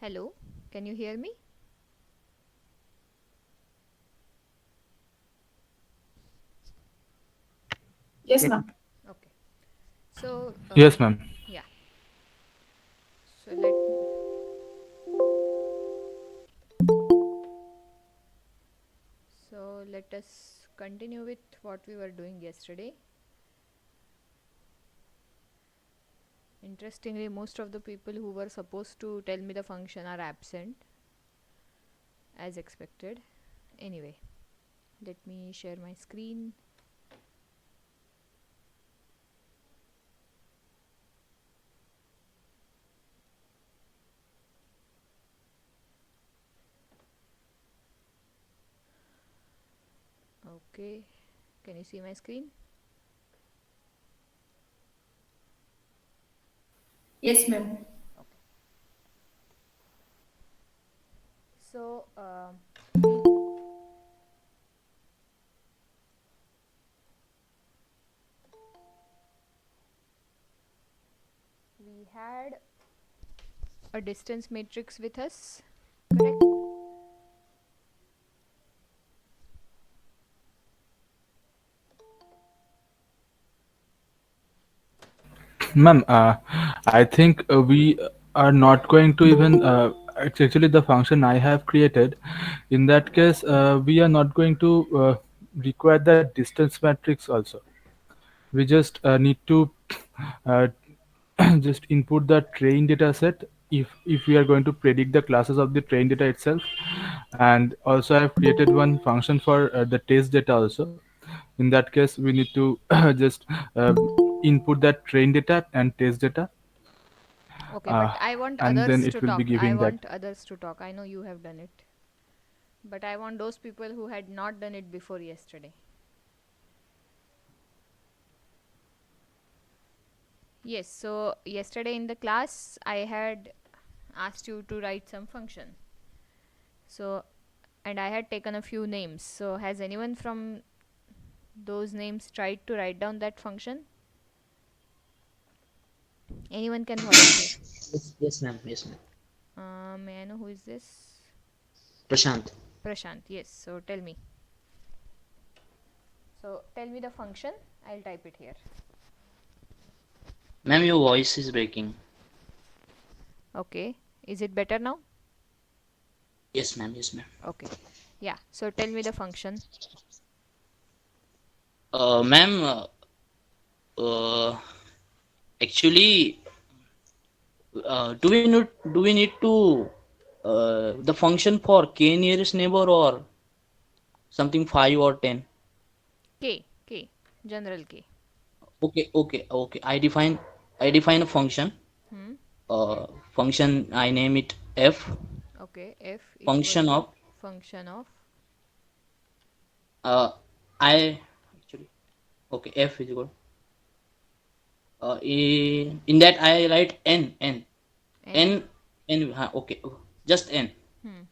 Hello, can you hear me? Yes, ma'am. Okay. So, Yes, ma'am. yeah. So let us continue with what we were doing yesterday. Interestingly, most of the people who were supposed to tell me the function are absent, as expected. Anyway, let me share my screen. Okay. Can you see my screen? Yes, ma'am. Okay. So, we had a distance matrix with us, correct? Ma'am, I think we are not going to even. It's actually the function I have created. In that case, we are not going to require the distance matrix also. We just need to uh, just input the train data set if we are going to predict the classes of the train data itself. And also, I have created one function for the test data also. In that case, we need to just uh, input that train data and test data, Okay, but uh, I want and then others it to will be talk. I giving that. want others to talk. I know you have done it. But I want those people who had not done it before yesterday. Yes, so yesterday in the class, I had asked you to write some function. So, and I had taken a few names. So, has anyone from those names tried to write down that function? Anyone can volunteer. Yes, ma'am. Yes, ma'am. May I know who is this? Prashant. Prashant. Yes, so tell me. So, tell me the function. I'll type it here. Ma'am, your voice is breaking. Okay. Is it better now? Yes, ma'am. Yes, ma'am. Okay. Yeah, so tell me the function. Ma'am, uh, actually, do we need to the function for k nearest neighbor or something 5 or 10? K. General K. Okay. I define a function. Hmm. Function I name it f. Okay, f equal Function to of function of. uh I actually okay f is equal. In that I write n. N. N n okay, just n. Hmm.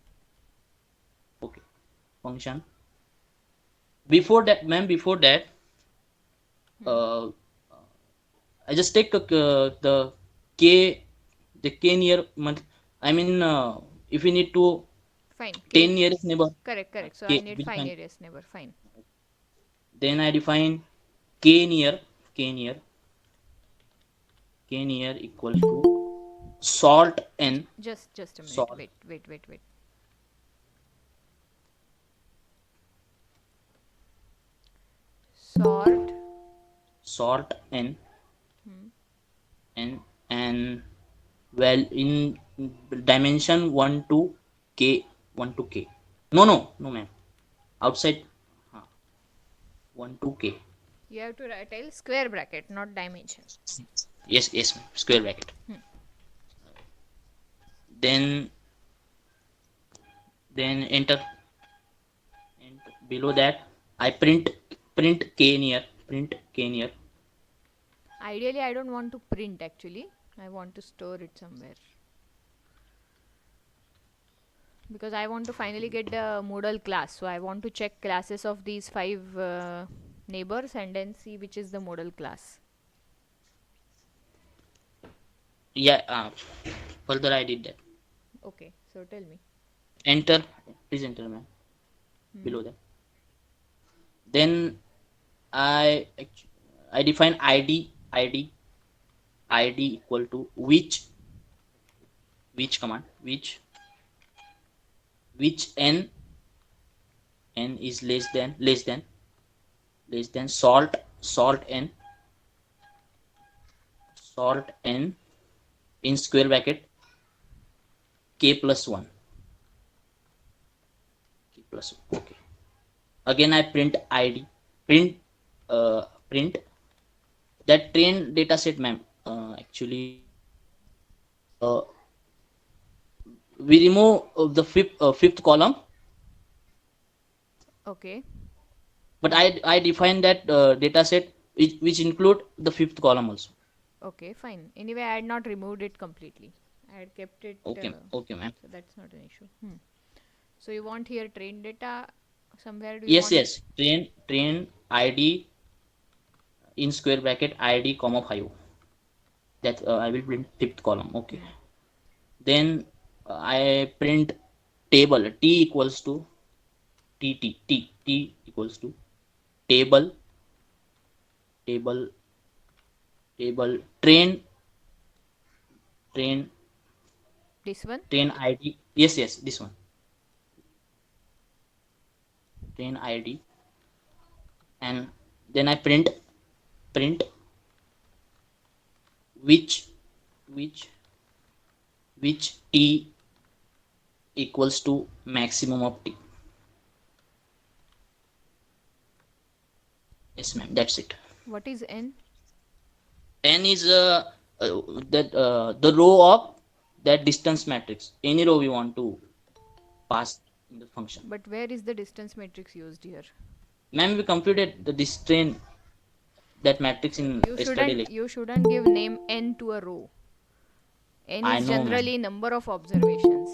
Okay, function. Before that, ma'am, before that, Hmm. uh, I just take k the k near month. I mean, if we need to Fine. 10 K. nearest neighbor, Correct. So I k need we five define. nearest neighbor. Fine. Then I define k near k near k near equals to salt n Just a minute. salt Wait. Sort. salt n Hmm. n and well in dimension 1 to k 1 to k. No, ma'am. Outside, huh, 1 to k. You have to tell square bracket, not dimension. Yes, ma'am. Square bracket. Hmm. Then enter. And below that, I print k near. Ideally, I don't want to print actually. I want to store it somewhere because I want to finally get the Moodle class. So I want to check classes of these five neighbors and then see which is the Moodle class. Yeah, further I did that. Okay, so tell me. Enter, please enter, ma'am, below that. Then I I define id equal to which command, which n is less than salt n in square bracket k plus 1, okay. Again I print uh, print that train data set, ma'am. Actually, uh, we remove the fifth column, Okay, but I define that data set which include the fifth column also. okay, fine. Anyway, I had not removed it completely. I had kept it, Okay, ma'am. so that's not an issue. So you want here train data. Somewhere do you Yes, want? yes. Train id in square bracket id comma 5. That I will print fifth column. Okay. Then I print table t equals to t equals to table table table train This one? train id. Yes, yes, this one. Train id, and then I print which which which t equals to maximum of t. Yes, ma'am. That's it. What is n? N is uh, that the row of that distance matrix. Any row we want to pass in the function. But where is the distance matrix used here? Ma'am, we computed the strain that matrix in You yesterday shouldn't lecture. you shouldn't give name n to a row. N I is know, ma'am. generally number of observations.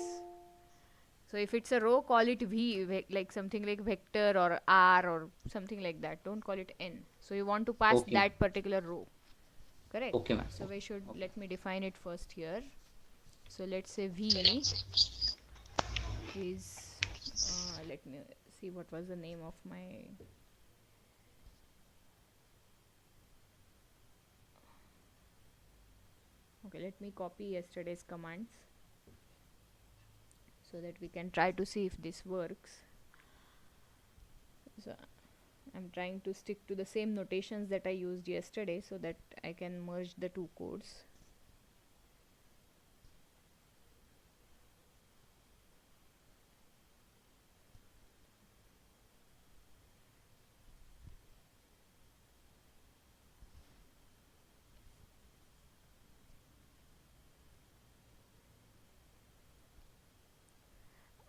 So if it's a row, call it like something like vector or r or something like that. Don't call it n. So you want to pass Okay, that particular row. Correct. okay, ma'am. So we should Okay. let me define it first here. So let's say v is let me see what was the name of my. Okay, let me copy yesterday's commands so that we can try to see if this works. So I'm trying to stick to the same notations that I used yesterday so that I can merge the two codes.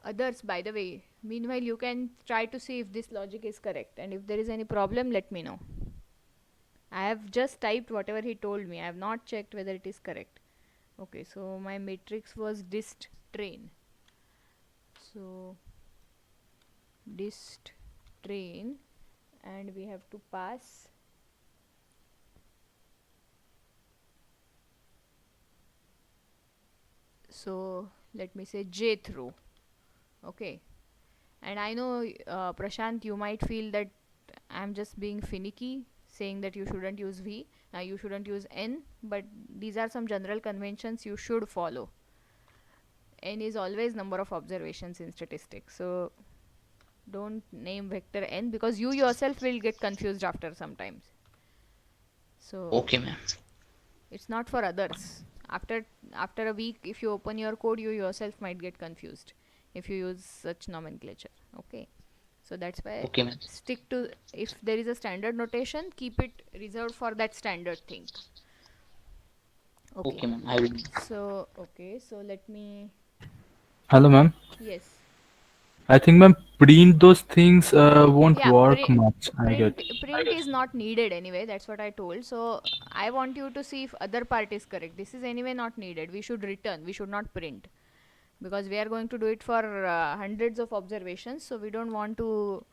Others, by the way, meanwhile you can try to see if this logic is correct, and if there is any problem, let me know. I have just typed whatever he told me. I have not checked whether it is correct. Okay, so my matrix was dist train. So dist train, and we have to pass so let me say jth row. Okay, and I know Prashant, you might feel that I'm just being finicky saying that you shouldn't use v, you shouldn't use n, but these are some general conventions you should follow. N is always number of observations in statistics, so don't name vector n because you yourself will get confused after sometimes. So Okay, ma'am. it's not for others. After a week, if you open your code, you yourself might get confused if you use such nomenclature. Okay, so that's why Okay, ma'am. stick to, if there is a standard notation, keep it reserved for that standard thing. Okay, Okay, ma'am. I will. so okay, so let me, Hello, ma'am. yes, I think, ma'am, print those things won't yeah, work much. I get. print is not needed anyway, that's what I told. So I want you to see if other part is correct. This is anyway not needed. We should return, we should not print, because we are going to do it for hundreds of observations, so we don't want to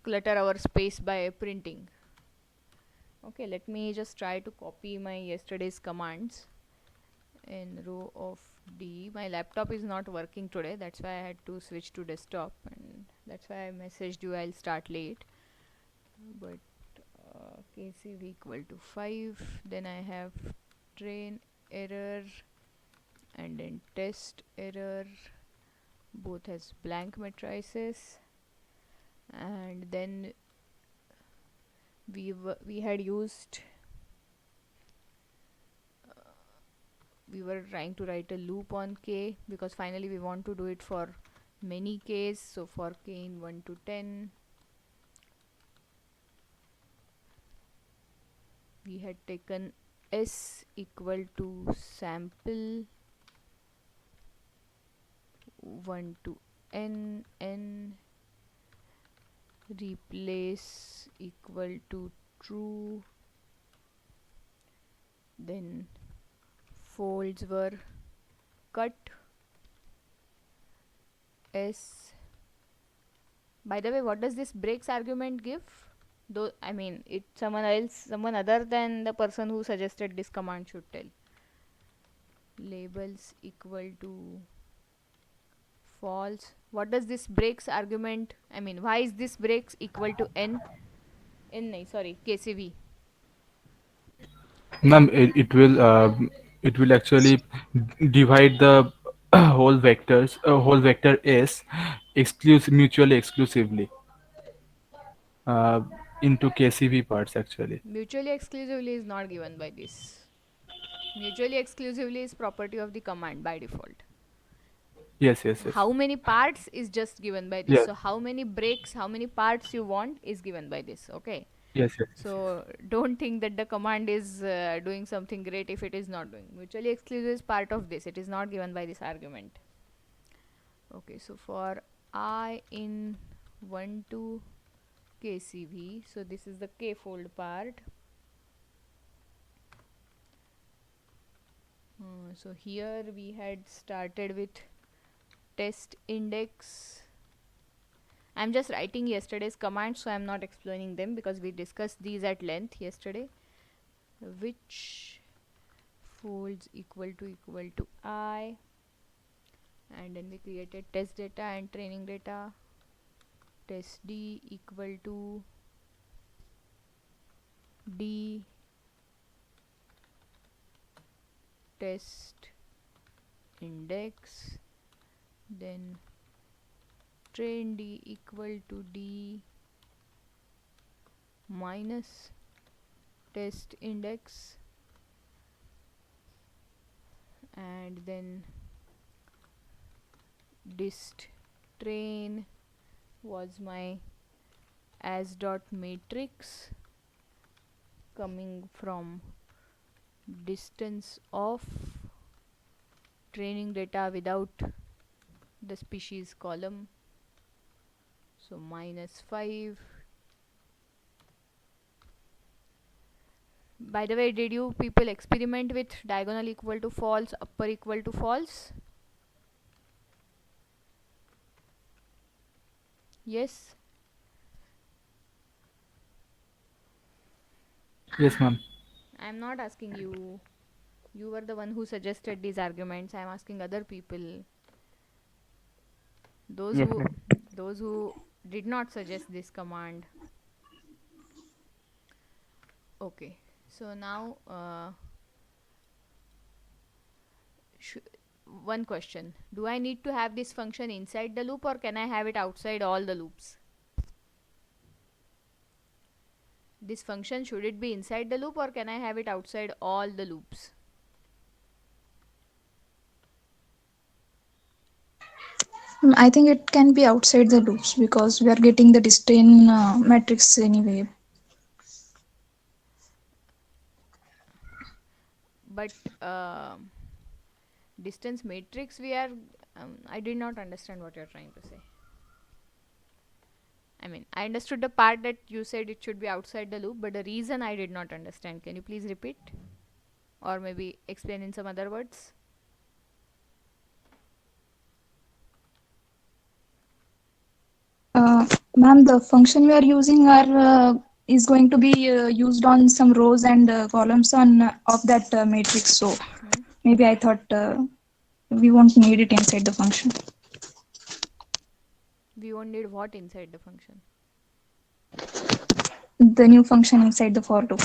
clutter our space by printing. Okay, let me just try to copy my yesterday's commands in row of D. My laptop is not working today, that's why I had to switch to desktop, and that's why I messaged you I'll start late. But KCV equal to 5. Then I have train error and then test error, both has blank matrices. And then we had used we were trying to write a loop on k, because finally we want to do it for many k's. So for k in 1 to 10, we had taken s equal to sample 1 to n replace equal to true. Then folds were cut s. By the way, what does this breaks argument give? Though I mean, it someone other than the person who suggested this command should tell. Labels equal to false. What does this breaks argument, I mean, why is this breaks equal to sorry, KCV? Ma'am, it will actually divide the whole vector S mutually exclusively uh, into KCV parts actually. Mutually exclusively is not given by this. Mutually exclusively is property of the command by default. Yes, yes, yes. How many parts is just given by this. Yes, So how many breaks, how many parts you want is given by this. Okay. yes, yes, yes, yes. So don't think that the command is doing something great if it is not doing. Mutually exclusive is part of this. It is not given by this argument. Okay, so for I in 1 to KCV, so this is the K fold part. So here we had started with test index. I'm just writing yesterday's commands, so I'm not explaining them because we discussed these at length yesterday. Which folds equal to I, and then we created test data and training data. Test D equal to D, test index, then train D equal to D minus test index, and then dist train was my as dot matrix coming from distance of training data without the species column, so -5. By the way, did you people experiment with diagonal equal to false, upper equal to false? Yes. Yes, ma'am. I'm not asking you. You were the one who suggested these arguments. I'm asking other people. Those Yes, who ma'am. those who did not suggest this command. Okay. So now one question. Do I need to have this function inside the loop, or can I have it outside all the loops? This function, should it be inside the loop, or can I have it outside all the loops? I think it can be outside the loops because we are getting the disdain matrix anyway. But distance matrix, we are I did not understand what you're trying to say. I mean, I understood the part that you said it should be outside the loop, but the reason I did not understand. Can you please repeat? Or maybe explain in some other words? Ma'am, the function we are using is going to be used on some rows and columns of that matrix. So Maybe I thought we won't need it inside the function. We won't need what inside the function? The new function inside the for loop.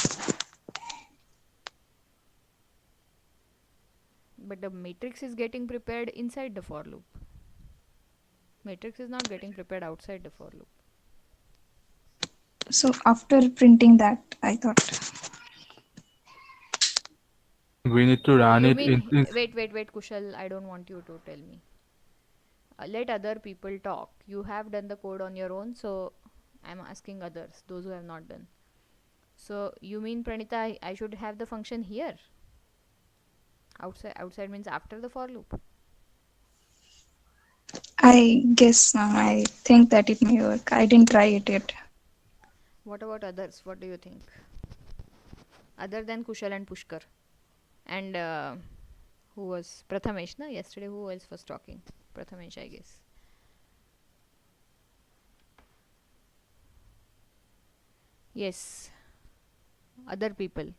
But the matrix is getting prepared inside the for loop. Matrix is not getting prepared outside the for loop. So after printing that, I thought. We need to run You it mean in wait, Kushal, I don't want you to tell me. Let other people talk. You have done the code on your own, so I'm asking others, those who have not done. So you mean, Pranita, I should have the function here? Outside means after the for loop. I guess I think that it may work. I didn't try it yet. What about others? What do you think? Other than Kushal and Pushkar. And who was Prathamesh, na? Yesterday who else was talking? Prathamesh, I guess. Yes. Other people.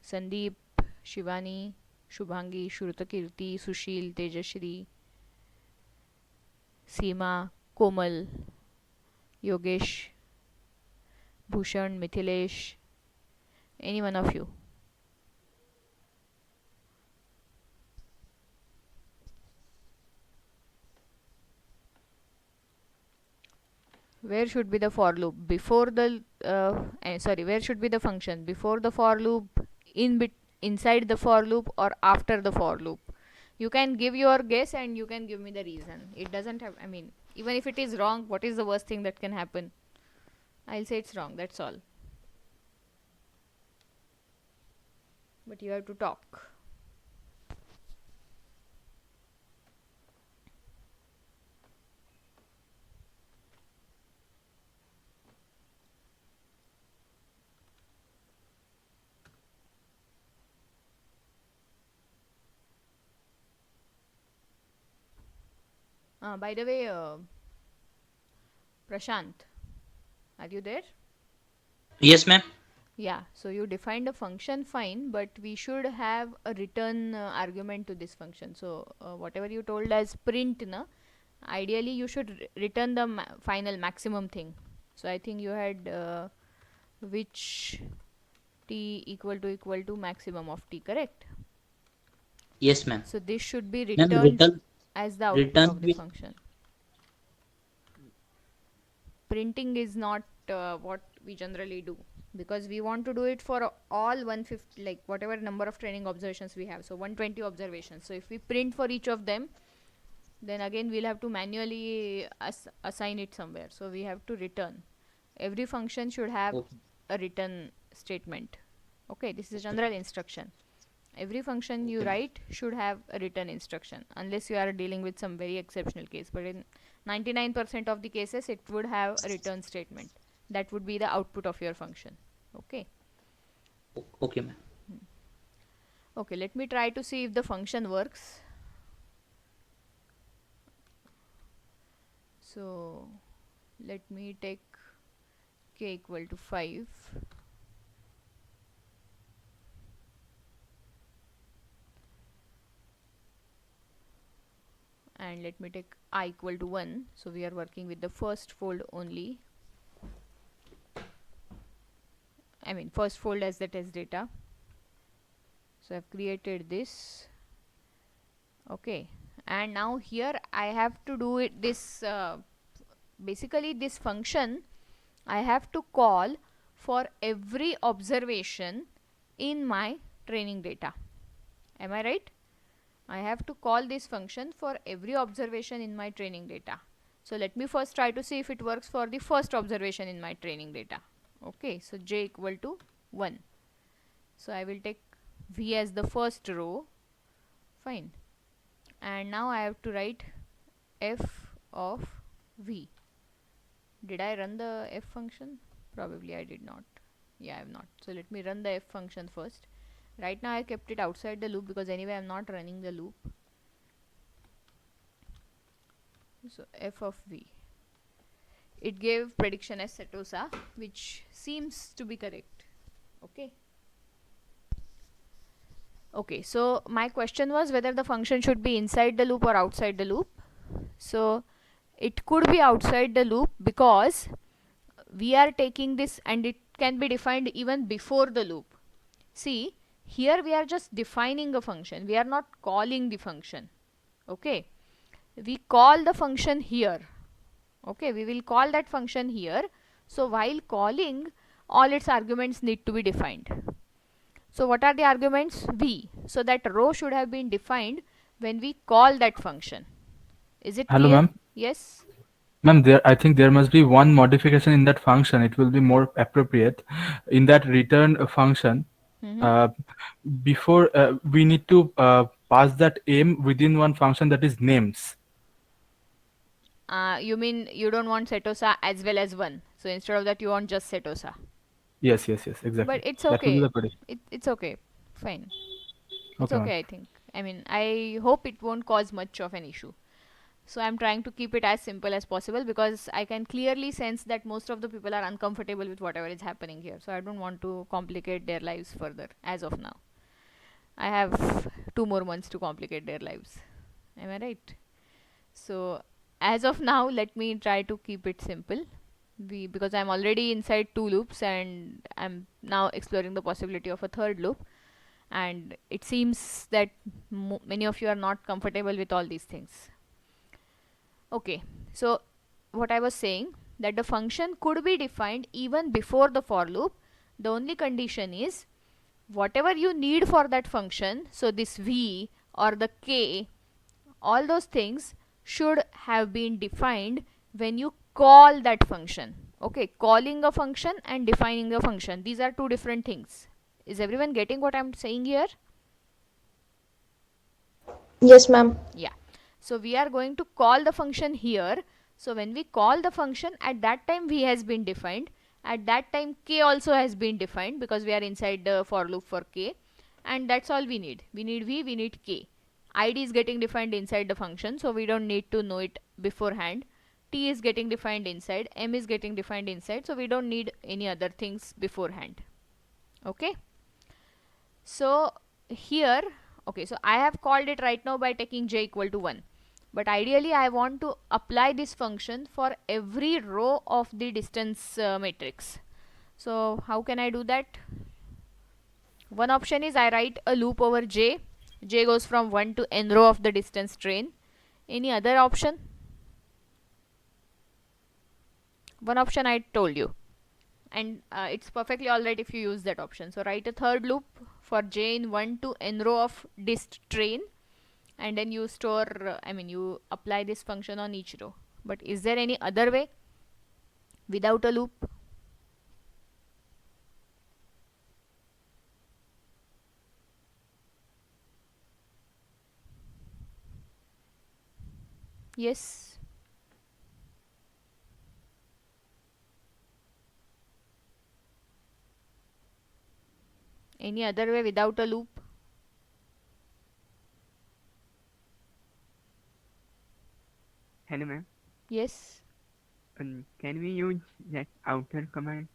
Sandeep, Shivani, Shubhangi, Shrutakirti, Sushil, Tejashri, Seema, Komal, Yogesh, Bhushan, Mithilesh, any one of you. Where should be the for loop? Before the where should be the function? Before the for loop, inside the for loop, or after the for loop? You can give your guess and you can give me the reason. It doesn't have, I mean, even if it is wrong, what is the worst thing that can happen? I'll say it's wrong, that's all. But you have to talk. By the way, Prashant, are you there? Yes, ma'am. Yeah, so you defined a function, fine, but we should have a return argument to this function. So whatever you told as print, na, ideally you should return the final maximum thing. So I think you had which t equal to maximum of t, correct? Yes, ma'am. So this should be Ma'am, returned as the output return of the with function. Printing is not what we generally do, because we want to do it for all 150, like whatever number of training observations we have, so 120 observations. So if we print for each of them, then again we'll have to manually assign it somewhere, so we have to return. Every function should have okay. a return statement. Okay, this is a general instruction. Every function you Okay, ma'am. write should have a return instruction, unless you are dealing with some very exceptional case, but in 99% of the cases it would have a return statement. That would be the output of your function. Okay. Okay, ma'am. Okay, let me try to see if the function works. So let me take k equal to 5, and let me take I equal to 1. So we are working with the first fold only, I mean first fold as the test data. So I've created this. Okay, and now here I have to do it this basically this function I have to call for every observation in my training data. Am I right? I have to call this function for every observation in my training data. So let me first try to see if it works for the first observation in my training data. Okay, so j equal to 1. So I will take v as the first row. Fine. And now I have to write f of v. Did I run the f function? Probably I did not. Yeah, I have not. So let me run the f function first. Right now I kept it outside the loop because anyway I am not running the loop. So f of v. It gave prediction as setosa, which seems to be correct. Okay. Okay, so my question was whether the function should be inside the loop or outside the loop. So it could be outside the loop because we are taking this, and it can be defined even before the loop. See, here we are just defining a function, we are not calling the function. Okay, we call the function here. Okay, we will call that function here. So while calling, all its arguments need to be defined. So what are the arguments? V. So that row should have been defined when we call that function. Is it Hello, clear? ma'am. Yes. Ma'am, I think there must be one modification in that function. It will be more appropriate in that return function. Mm-hmm. Uh, before we need to pass that m within one function, that is names. You mean you don't want setosa as well as 1. So instead of that, you want just setosa. Yes, But exactly. it's That will be okay. the prediction. It's okay. Fine. It's Okay, ma'am. okay, I think. I mean, I hope it won't cause much of an issue. So I'm trying to keep it as simple as possible because I can clearly sense that most of the people are uncomfortable with whatever is happening here. So I don't want to complicate their lives further as of now. I have 2 more months to complicate their lives. Am I right? So as of now, let me try to keep it simple. Because I'm already inside 2 loops and I'm now exploring the possibility of a third loop. And it seems that many of you are not comfortable with all these things. Okay, so what I was saying, that the function could be defined even before the for loop. The only condition is whatever you need for that function, so this v or the k, all those things should have been defined when you call that function. Okay, calling a function and defining a function, these are two different things. Is everyone getting what I'm saying here? Yes, ma'am. Yeah. So we are going to call the function here. So when we call the function, at that time v has been defined. At that time k also has been defined because we are inside the for loop for k. And that's all we need. We need v, we need k. Id is getting defined inside the function, so we don't need to know it beforehand. T is getting defined inside, m is getting defined inside, so we don't need any other things beforehand. Okay. So here, okay, so I have called it right now by taking j equal to 1. But ideally, I want to apply this function for every row of the distance matrix. So how can I do that? One option is I write a loop over j. J goes from 1 to n row of the distance train. Any other option? One option I told you. And it's perfectly alright if you use that option. So write a third loop for j in 1 to n row of dist train, and then you store, you apply this function on each row. But is there any other way without a loop? Yes. Any other way without a loop? Hello, ma'am. Yes. Can we use that outer command?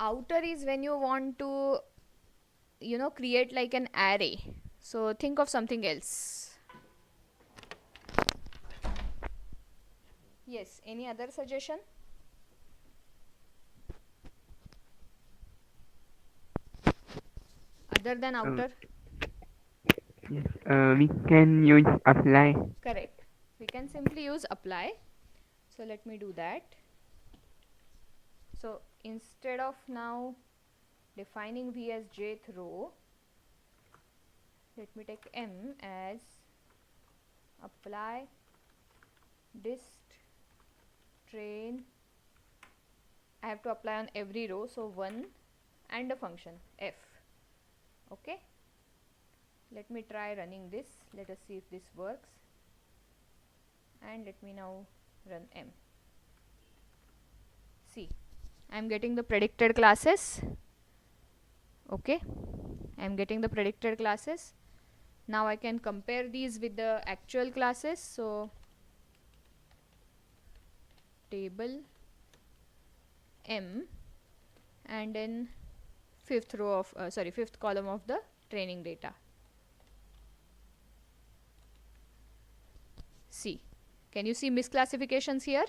Outer is when you want to, create like an array. So think of something else. Yes. Any other suggestion? Other than outer? Yes. We can use apply. Correct. We can simply use apply. So let me do that. So instead of now defining v as jth row, let me take m as apply dist train. I have to apply on every row, so 1 and a function f. Okay, let me try running this. Let us see if this works. And let me now run m. See, I am getting the predicted classes. Okay, I am getting the predicted classes. Now I can compare these with the actual classes. So table M, and then fifth column of the training data. See, can you see misclassifications here?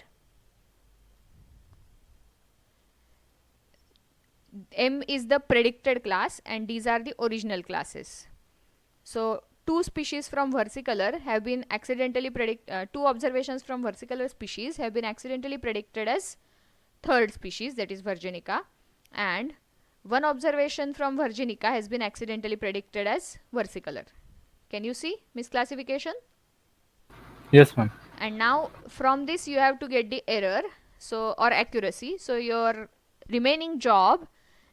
M is the predicted class and these are the original classes. So two species from versicolor have been accidentally two observations from versicolor species have been accidentally predicted as third species, that is Virginica, and one observation from Virginica has been accidentally predicted as versicolor. Can you see misclassification? Yes, ma'am. And now from this you have to get the error, so, or accuracy. So your remaining job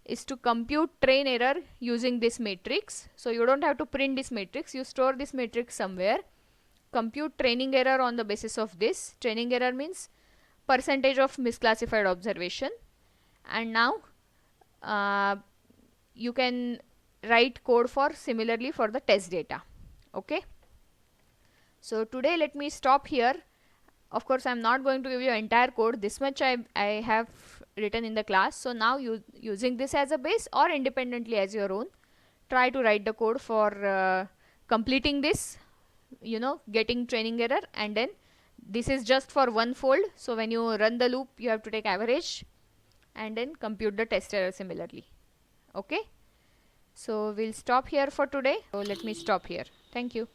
is to compute train error using this matrix. So you don't have to print this matrix, you store this matrix somewhere, compute training error on the basis of this. Training error means percentage of misclassified observation. And now you can write code for similarly for the test data. Okay, so today let me stop here. Of course I'm not going to give you entire code, this much I have written in the class. So now using this as a base or independently as your own, try to write the code for completing this, getting training error, and then this is just for one fold. So when you run the loop you have to take average and then compute the test error similarly. Okay, so we'll stop here for today. So let me stop here. Thank you.